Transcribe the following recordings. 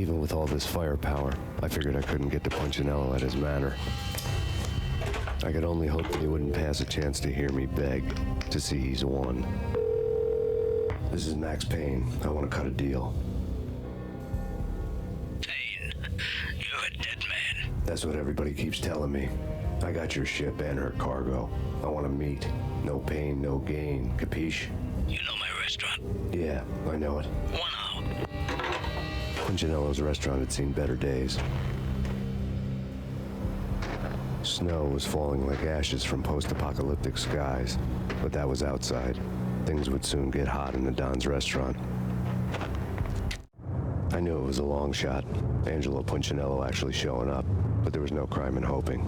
Even with all this firepower, I figured I couldn't get to Punchinello at his manor. I could only hope that he wouldn't pass a chance to hear me beg to see he's won. This is Max Payne. I want to cut a deal. Payne, you're a dead man. That's what everybody keeps telling me. I got your ship and her cargo. I want to meet. No pain, no gain. Capiche? You know my restaurant? Yeah, I know it. 1 hour. Punchinello's restaurant had seen better days. Snow was falling like ashes from post-apocalyptic skies, but that was outside. Things would soon get hot in the Don's restaurant. I knew it was a long shot, Angelo Punchinello actually showing up, but there was no crime in hoping.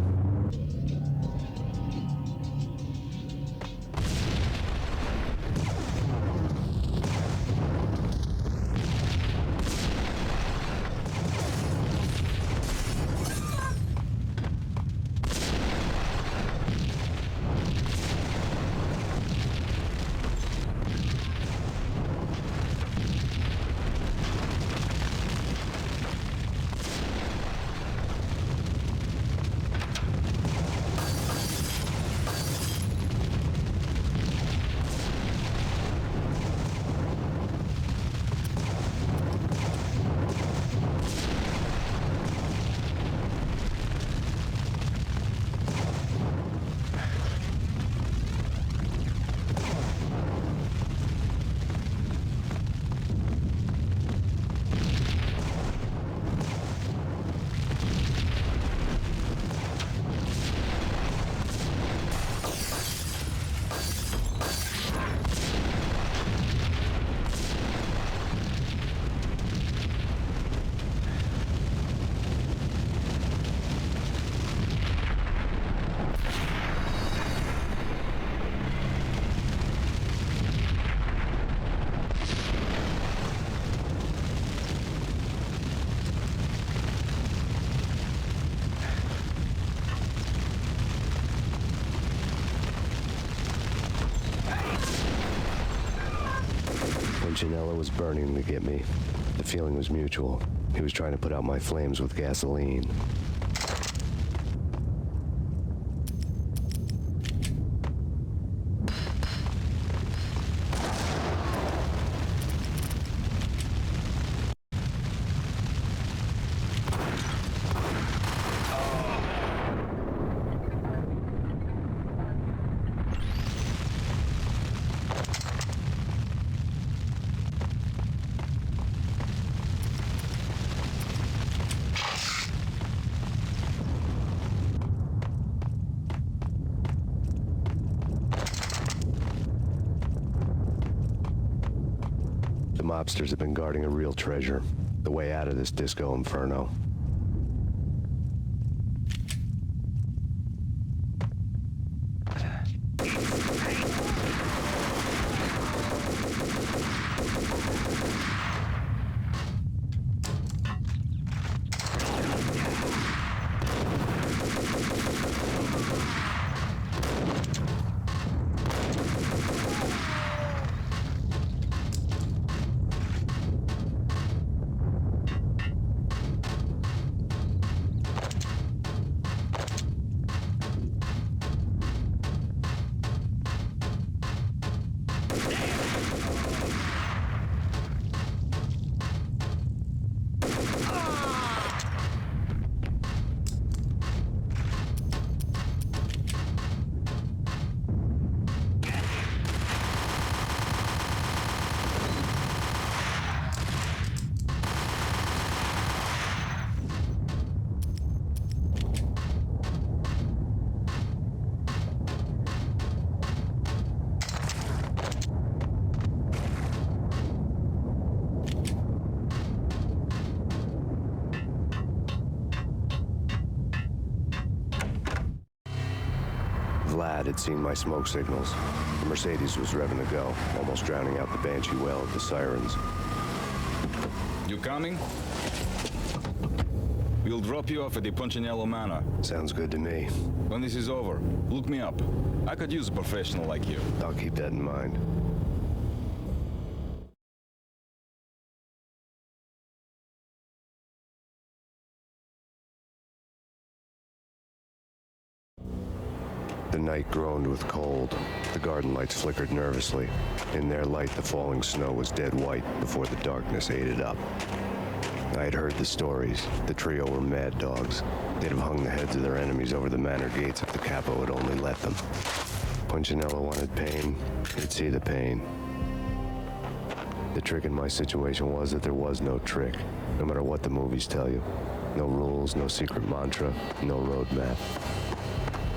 Punchinello was burning to get me. The feeling was mutual. He was trying to put out my flames with gasoline. The mobsters have been guarding a real treasure, the way out of this disco inferno. Vlad had seen my smoke signals. The Mercedes was revving to go, almost drowning out the Banshee well of the sirens. You coming? We'll drop you off at the Punchinello Manor. Sounds good to me. When this is over, look me up. I could use a professional like you. I'll keep that in mind. The night groaned with cold. The garden lights flickered nervously. In their light, the falling snow was dead white before the darkness ate it up. I had heard the stories. The trio were mad dogs. They'd have hung the heads of their enemies over the manor gates if the capo had only let them. Punchinello wanted pain. He'd see the pain. The trick in my situation was that there was no trick, no matter what the movies tell you. No rules, no secret mantra, no roadmap.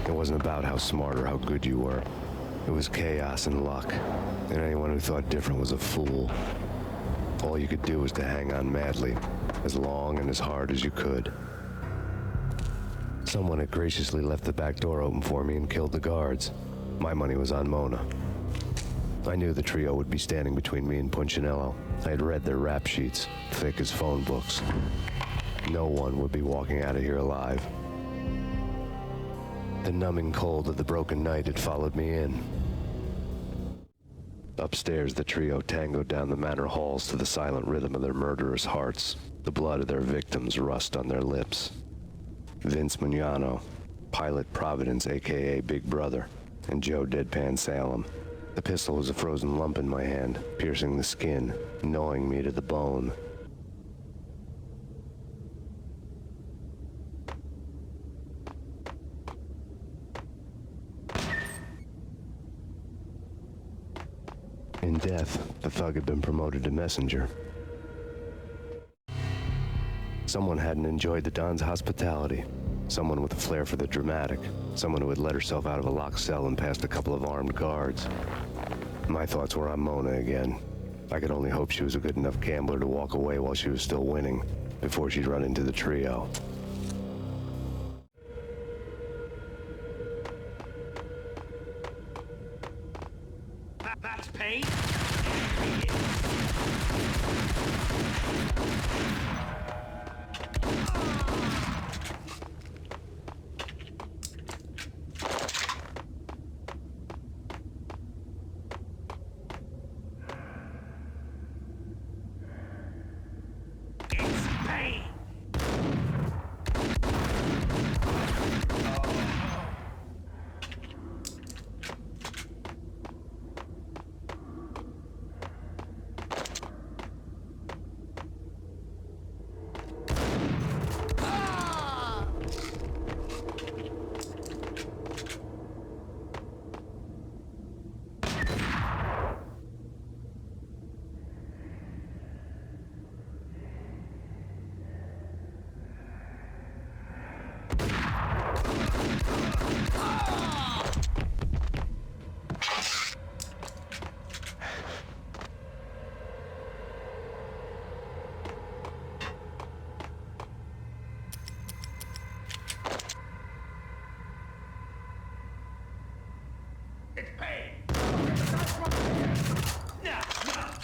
It wasn't about how smart or how good you were. It was chaos and luck, and anyone who thought different was a fool. All you could do was to hang on madly, as long and as hard as you could. Someone had graciously left the back door open for me and killed the guards. My money was on Mona. I knew the trio would be standing between me and Punchinello. I had read their rap sheets, thick as phone books. No one would be walking out of here alive. The numbing cold of the broken night had followed me in. Upstairs, the trio tangoed down the manor halls to the silent rhythm of their murderous hearts, the blood of their victims rust on their lips. Vince Mugnano, Pilot Providence, a.k.a. Big Brother, and Joe Deadpan Salem. The pistol was a frozen lump in my hand, piercing the skin, gnawing me to the bone. In death, the thug had been promoted to messenger. Someone hadn't enjoyed the Don's hospitality. Someone with a flair for the dramatic. Someone who had let herself out of a locked cell and past a couple of armed guards. My thoughts were on Mona again. I could only hope she was a good enough gambler to walk away while she was still winning, before she'd run into the trio. Max Payne? It's Payne.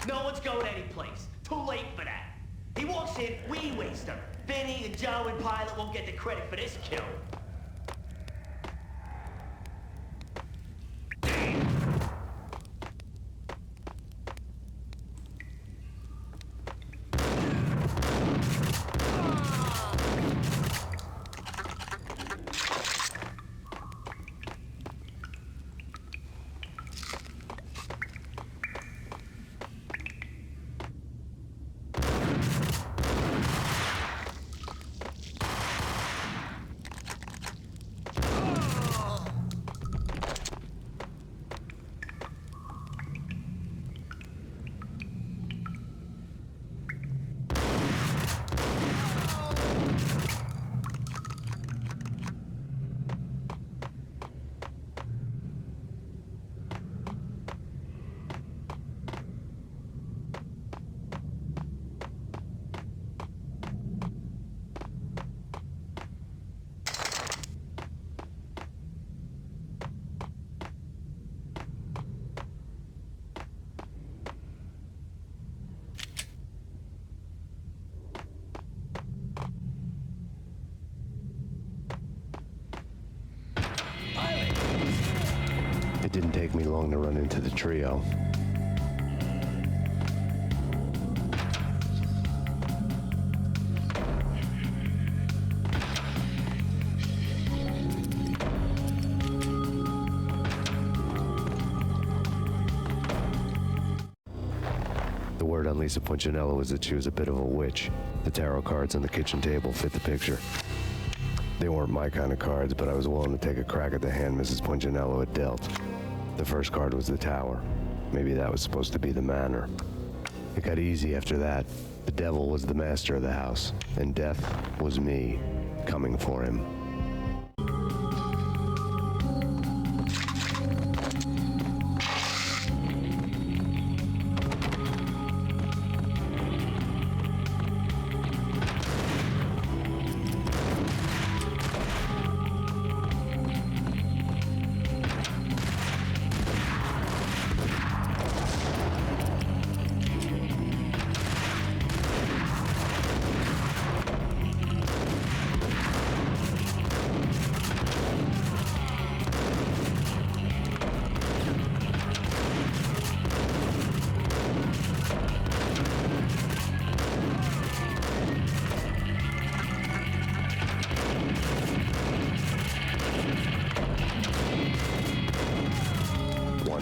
No one's going anyplace. Too late for that. He walks in, we waste him. Vinny and Joe and Pilot won't get the credit for this kill. It didn't take me long to run into the trio. The word on Lisa Punchinello was that she was a bit of a witch. The tarot cards on the kitchen table fit the picture. They weren't my kind of cards, but I was willing to take a crack at the hand Mrs. Punchinello had dealt. The first card was the Tower. Maybe that was supposed to be the Manor. It got easy after that. The devil was the master of the house, and death was me, coming for him.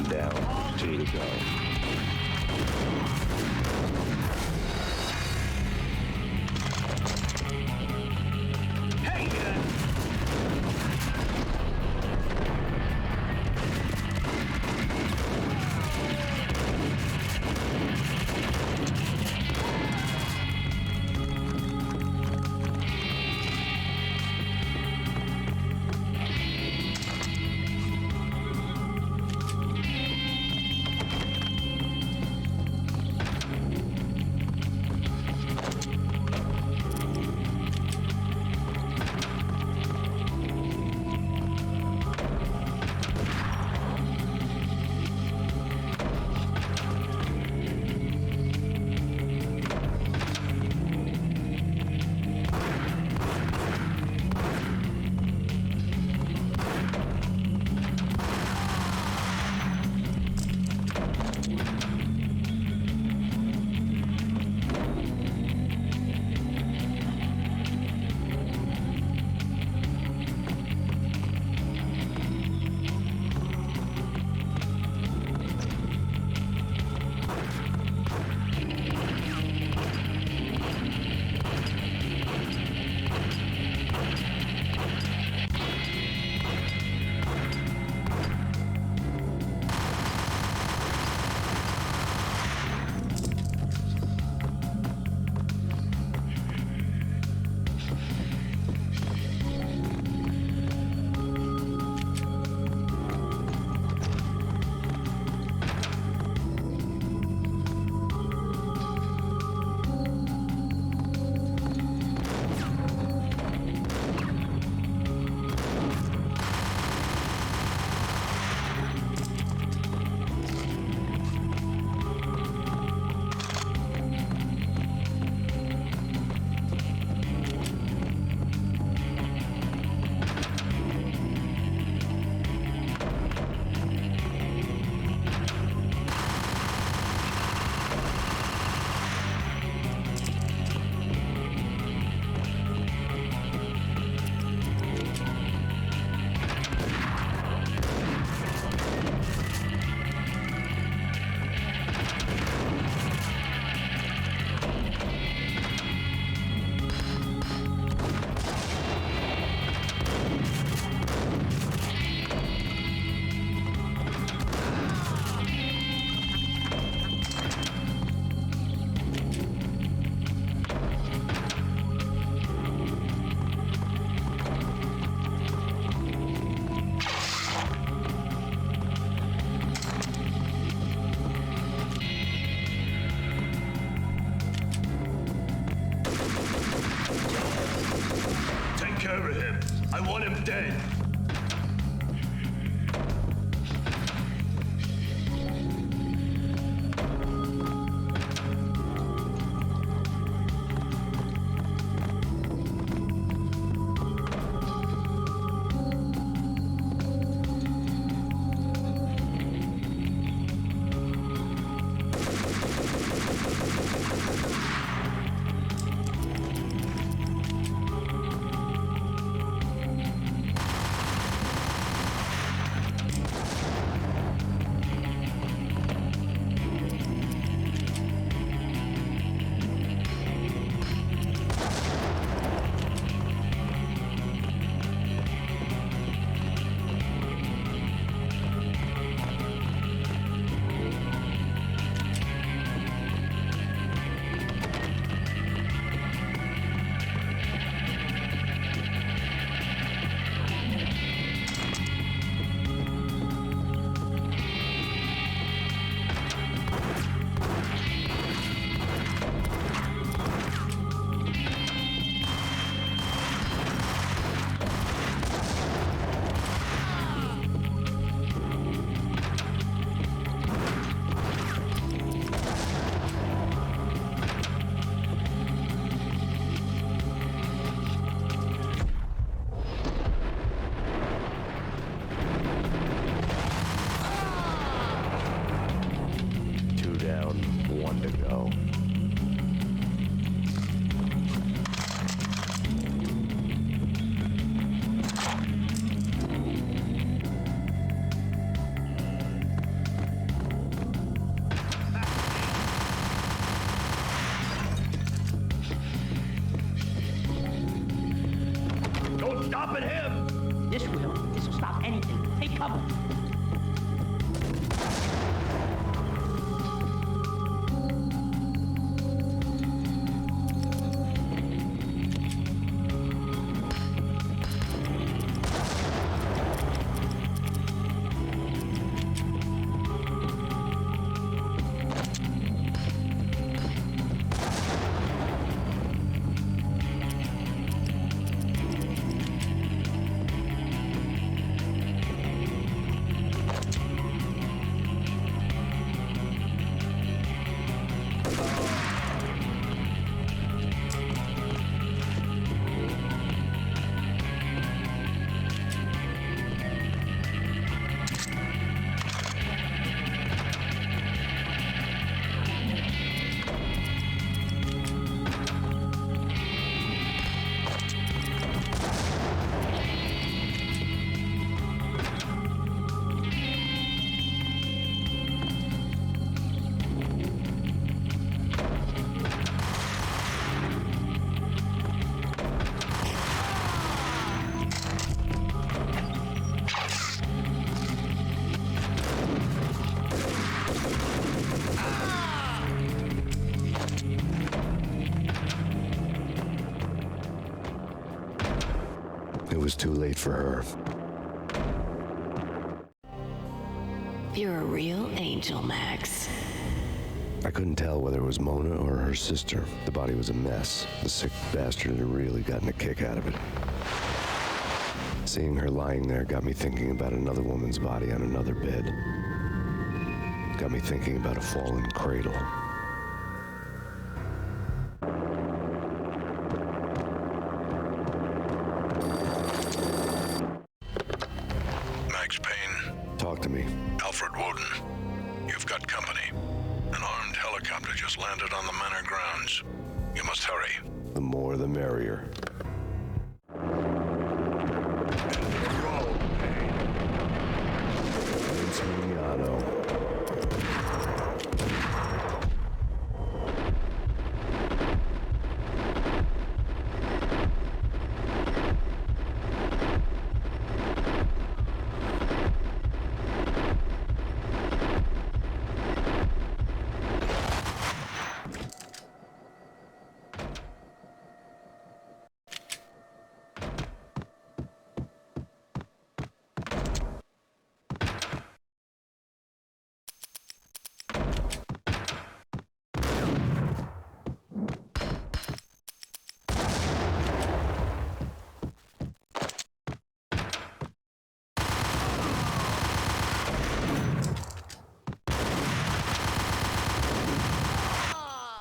Down, 2 to go. I want him dead. cover. It was too late for her. You're a real angel, Max. I couldn't tell whether it was Mona or her sister. The body was a mess. The sick bastard had really gotten a kick out of it. Seeing her lying there got me thinking about another woman's body on another bed. Got me thinking about a fallen cradle. Max Payne. Talk to me. Alfred Woden. You've got company. An armed helicopter just landed on the manor grounds. You must hurry. The more the merrier. It's Miliano.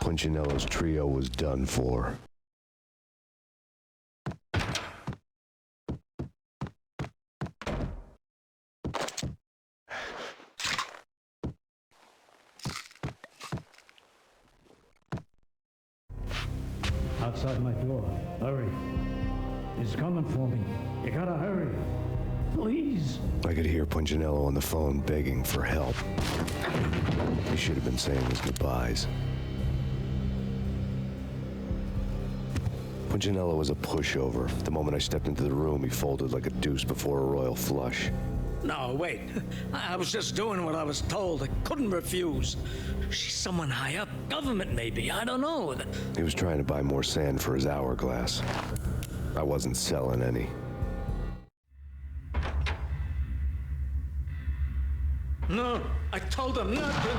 Punchinello's trio was done for. Outside my door. Hurry. He's coming for me. You gotta hurry. Please. I could hear Punchinello on the phone begging for help. He should have been saying his goodbyes. Punchinello was a pushover. The moment I stepped into the room, he folded like a deuce before a royal flush. No, wait. I was just doing what I was told. I couldn't refuse. She's someone high up. Government, maybe. I don't know. He was trying to buy more sand for his hourglass. I wasn't selling any. No, I told him not to.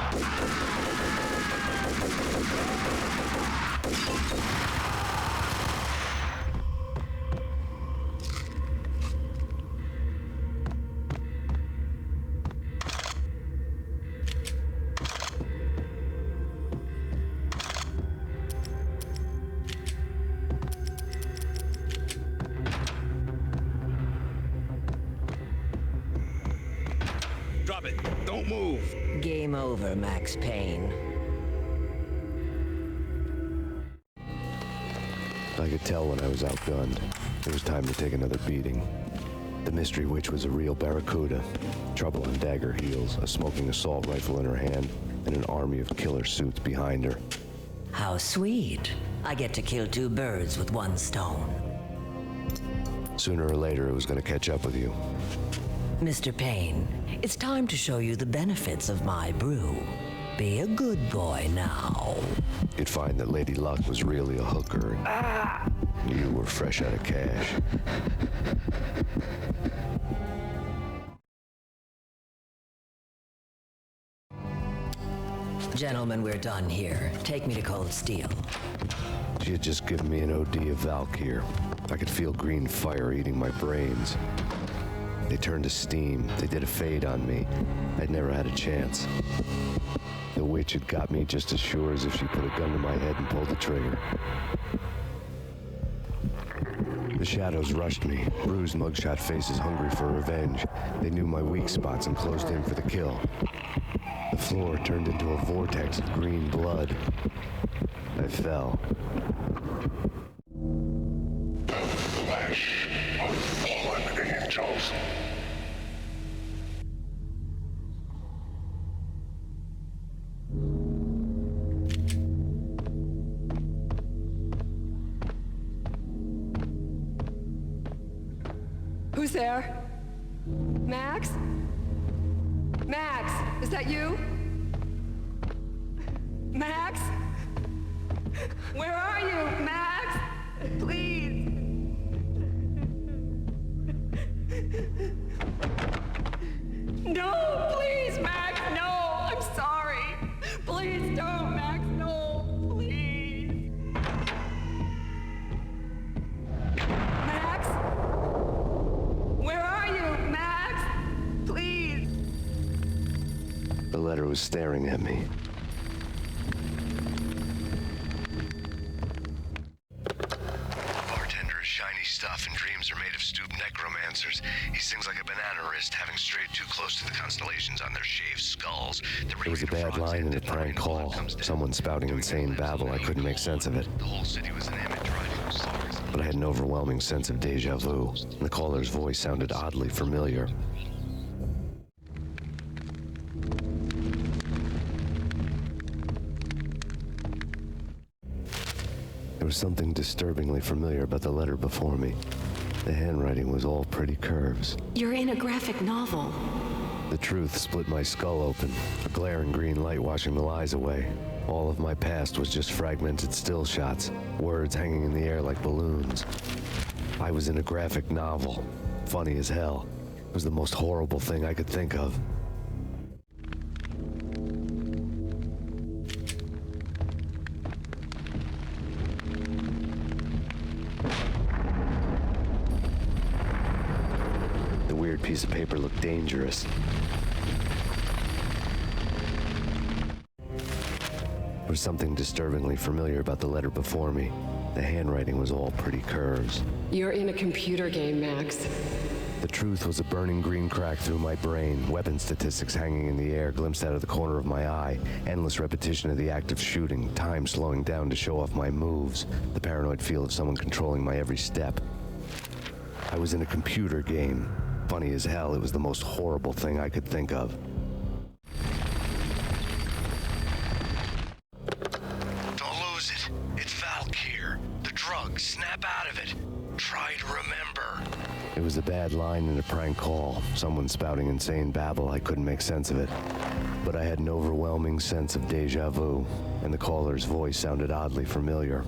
Drop it. Don't move. Game over, Max Payne. I could tell when I was outgunned. It was time to take another beating. The mystery witch was a real barracuda. Trouble on dagger heels, a smoking assault rifle in her hand, and an army of killer suits behind her. How sweet. I get to kill two birds with one stone. Sooner or later, it was going to catch up with you. Mr. Payne, it's time to show you the benefits of my brew. Be a good boy now. You'd find that Lady Luck was really a hooker, and you were fresh out of cash. Gentlemen, we're done here. Take me to Cold Steel. She had just given me an OD of Valkyr. I could feel green fire eating my brains. They turned to steam. They did a fade on me. I'd never had a chance. The witch had got me just as sure as if she put a gun to my head and pulled the trigger. The shadows rushed me, bruised mugshot faces hungry for revenge. They knew my weak spots and closed in for the kill. The floor turned into a vortex of green blood. I fell. The flesh of fallen angels. Who's there? Max? Max, is that you? Max? Where are you, Max? Please. No, please, Max, no. I'm sorry. Please don't, Max, no. Please. Max? Where are you, Max? Please. The letter was staring at me. Bartender is shiny stuff, and dreams are made of stooped necromancers. He sings like a banana wrist, having strayed too close to the constellations on their shaved skulls. It was a bad line in a prank call. Someone spouting insane babble. I couldn't make sense of it. The whole city was an image riding stars. But I had an overwhelming sense of deja vu. The caller's voice sounded oddly familiar. There was something disturbingly familiar about the letter before me. The handwriting was all pretty curves. You're in a graphic novel. The truth split my skull open, a glaring green light washing the lies away. All of my past was just fragmented still shots, words hanging in the air like balloons. I was in a graphic novel. Funny as hell. It was the most horrible thing I could think of. The weird piece of paper looked dangerous. There was something disturbingly familiar about the letter before me. The handwriting was all pretty curves. You're in a computer game, Max. The truth was a burning green crack through my brain, weapon statistics hanging in the air, glimpsed out of the corner of my eye, endless repetition of the act of shooting, time slowing down to show off my moves, the paranoid feel of someone controlling my every step. I was in a computer game. Funny as hell, it was the most horrible thing I could think of. Don't lose it. It's Valkyr. The drug. Snap out of it. Try to remember. It was a bad line in a prank call. Someone spouting insane babble. I couldn't make sense of it. But I had an overwhelming sense of deja vu, and the caller's voice sounded oddly familiar.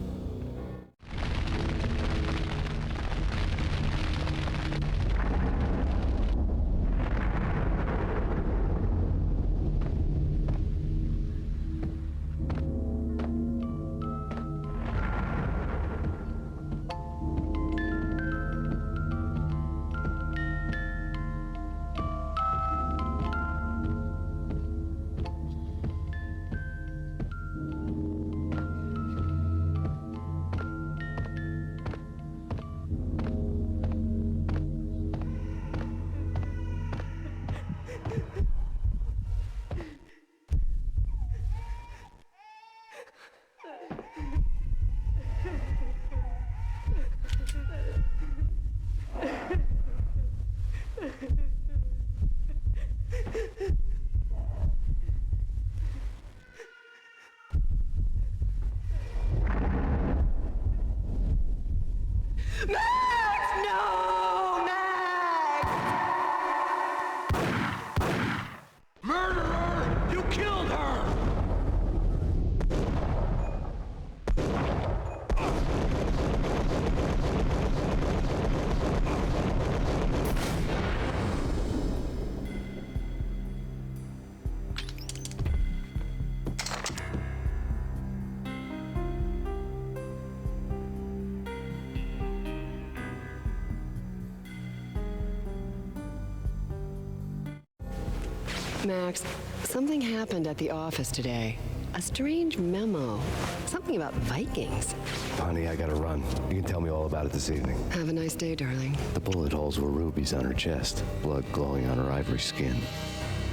Max, something happened at the office today. A strange memo. Something about Vikings. Honey, I gotta run. You can tell me all about it this evening. Have a nice day, darling. The bullet holes were rubies on her chest, blood glowing on her ivory skin.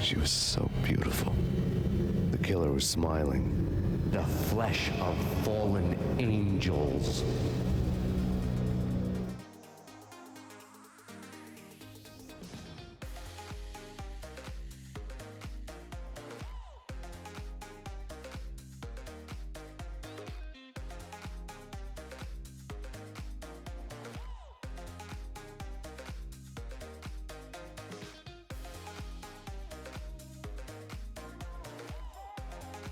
She was so beautiful. The killer was smiling. The flesh of fallen angels.